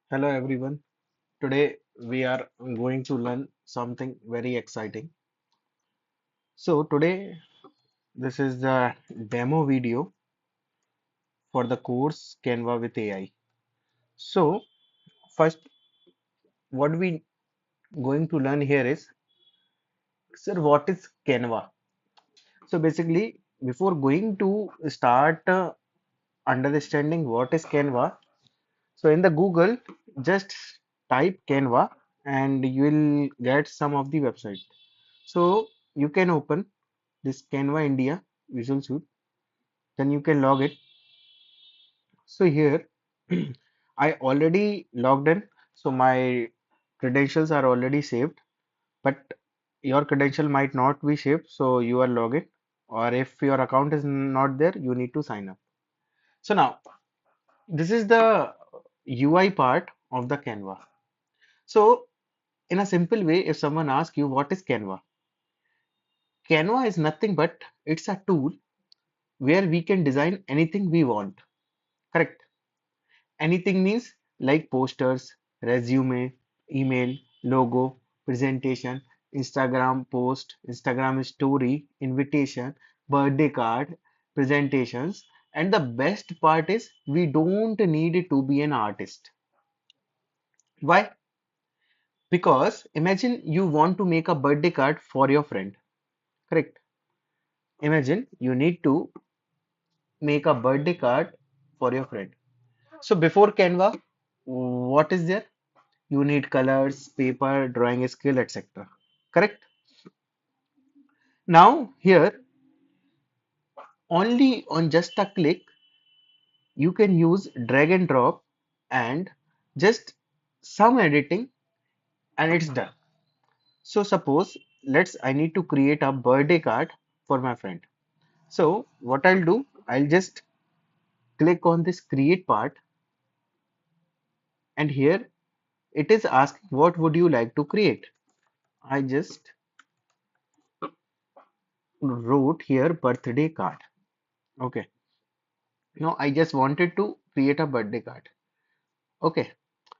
Hello everyone. Today we are going to learn something very exciting. So today this is the demo video for the course Canva with AI. So first what we going to learn here is, sir, what is Canva? So basically before going to start understanding what is Canva, so in the Google just type Canva and you will get some of the website. So you can open this Canva India Visual Suite, then you can log it. So here I already logged in, so my credentials are already saved, but your credential might not be saved, so you are logged in, or if your account is not there, you need to sign up. So now this is the UI part of the Canva. So in a simple way, if someone asks you what is Canva, Canva is nothing but it's a tool where we can design anything we want. Correct? Anything means like posters, resume, email, logo, presentation, Instagram post, Instagram story, invitation, birthday card, presentations. And the best part is we don't need to be an artist. Why? Because imagine you want to make a birthday card for your friend. Correct? Imagine you need to make a birthday card for your friend. So before Canva, what is there? You need colors, paper, drawing skill, etc. Correct? Now, here, only on just a click, you can use drag and drop and just some editing and it's done. So, suppose I need to create a birthday card for my friend. So, what I'll do, I'll just click on this create part and here it is asking what would you like to create. I just wrote here birthday card. Okay. Now I just wanted to create a birthday card. Okay,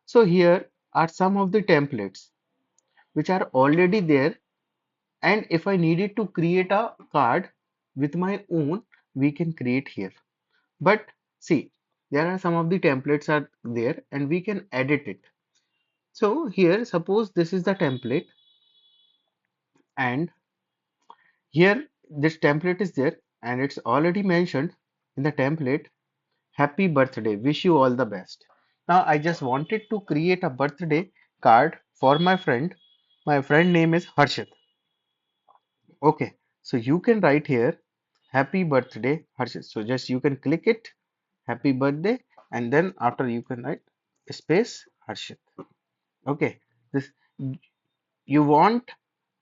so here are some of the templates which are already there, and if I needed to create a card with my own, we can create here. But see, there are some of the templates are there and we can edit it. So here, suppose this is the template, and here this template is there, and it's already mentioned in the template, happy birthday, wish you all the best. Now I just wanted to create a birthday card for my friend. My friend name is Harshit. Okay, so you can write here happy birthday Harshit. So just you can click it, happy birthday, and then after you can write space Harshit. Okay, this you want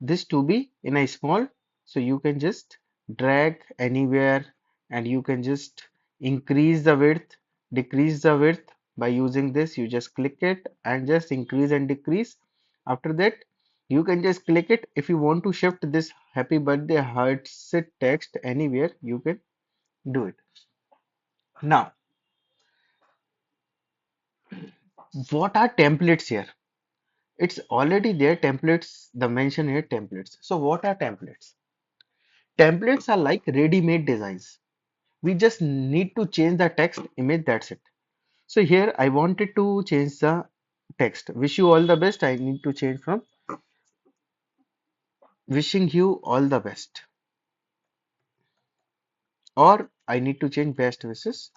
this to be in a small, so you can just drag anywhere and you can just increase the width, decrease the width by using this. You just click it and just increase and decrease. After that, you can just click it. If you want to shift this happy birthday hearts text anywhere, you can do it. Now, what are templates here? It's already there, templates, the mention here templates. So what are templates? Templates are like ready-made designs. We just need to change the text image, that's it. So here I wanted to change the text. Wish you all the best. I need to change from wishing you all the best. Or I need to change best wishes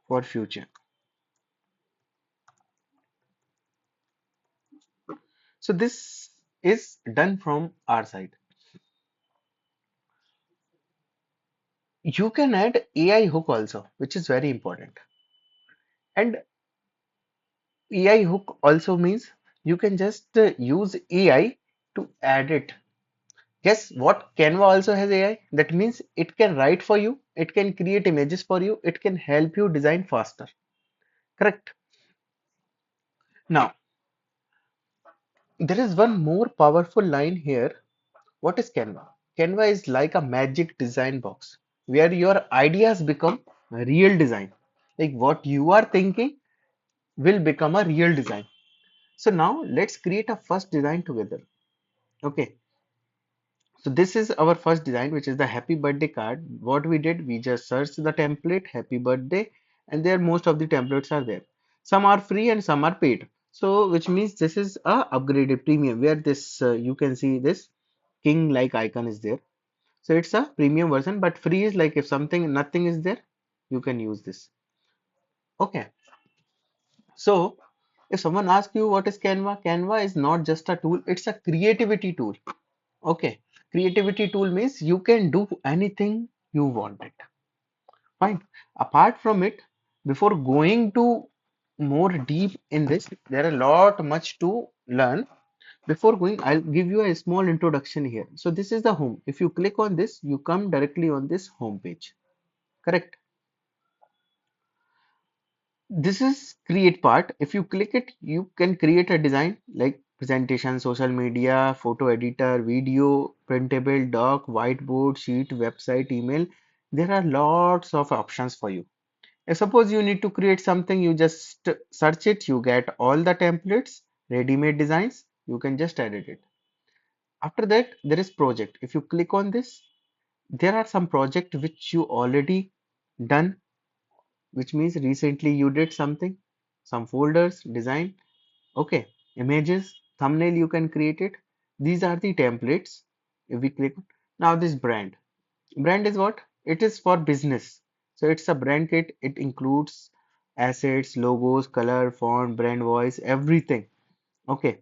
for future. So this is done from our side. You can add AI hook also, which is very important. And AI hook also means you can just use AI to add it. Yes, what Canva also has AI. That means it can write for you, it can create images for you, it can help you design faster. Correct. Now, there is one more powerful line here. What is Canva? Canva is like a magic design box where your ideas become a real design. Like what you are thinking will become a real design. So now let's create a first design together. Okay, so this is our first design, which is the happy birthday card. What we did, we just searched the template happy birthday, and there most of the templates are there. Some are free and some are paid. So which means this is a upgraded premium where this you can see this king like icon is there. So it's a premium version, but free is like if something nothing is there, you can use this. Okay. So if someone asks you what is Canva, Canva is not just a tool, it's a creativity tool. Okay, creativity tool means you can do anything you want it. Fine. Apart from it, before going to more deep in this, there are a lot much to learn. Before going, I'll give you a small introduction here. So this is the home. If you click on this, you come directly on this home page. Correct? This is create part. If you click it, you can create a design like presentation, social media, photo editor, video, printable, doc, whiteboard, sheet, website, email. There are lots of options for you. If suppose you need to create something, you just search it, you get all the templates, ready-made designs, you can just edit it. After that, there is project. If you click on this, there are some project which you already done, which means recently you did something, some folders, design, okay, images, thumbnail you can create it. These are the templates. If we click now this brand. Brand is what? It is for business. So it's a brand kit. It includes assets, logos, color, font, brand voice, everything. Okay.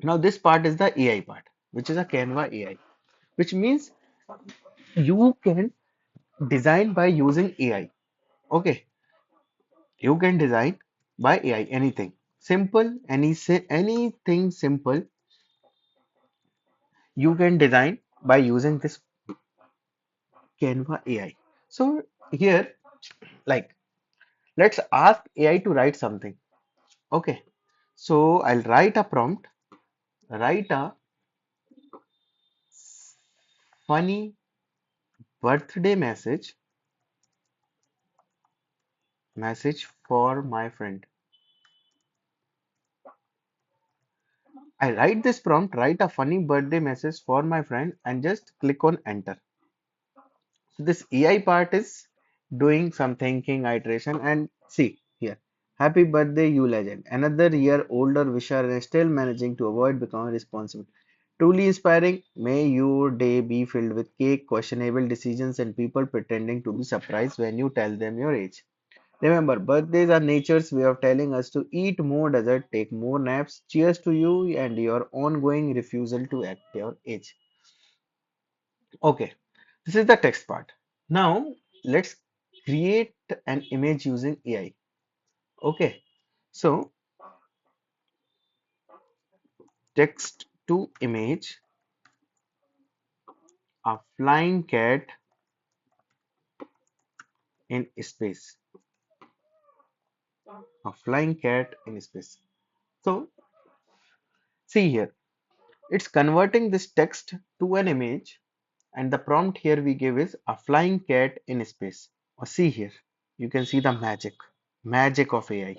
Now this part is the AI part, which is a Canva AI, which means you can design by using AI. Okay. You can design by AI anything. Simple, anything simple you can design by using this Canva AI. So here, like, let's ask AI to write something. Okay. So I'll write a prompt, write a funny birthday message for my friend. I write this prompt, write a funny birthday message for my friend, and just click on enter. So this AI part is doing some thinking, iteration, and see here. Happy birthday, you legend. Another year older wisher and still managing to avoid becoming responsible. Truly inspiring. May your day be filled with cake, questionable decisions, and people pretending to be surprised when you tell them your age. Remember, birthdays are nature's way of telling us to eat more dessert, take more naps. Cheers to you and your ongoing refusal to act your age. Okay, this is the text part. Now, let's create an image using AI. Okay, so text to image, a flying cat in space, a flying cat in space. So, see here, it's converting this text to an image, and the prompt here we give is a flying cat in space. Or see here, you can see the magic of AI.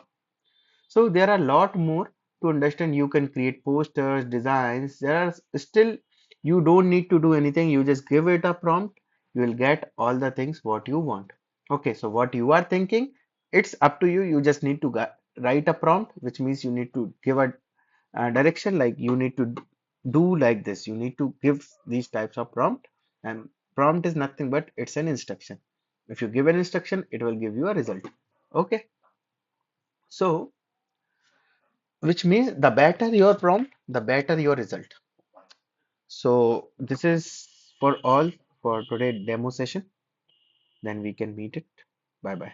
So there are a lot more to understand. You can create posters, designs. There are still, you don't need to do anything. You just give it a prompt. You will get all the things what you want. Okay, so what you are thinking, it's up to you. You just need to write a prompt, which means you need to give a direction, like you need to do like this. You need to give these types of prompt, and prompt is nothing but it's an instruction. If you give an instruction, it will give you a result. Okay, so which means the better your prompt, the better your result. So this is for all for today demo session. Then we can meet it. Bye bye.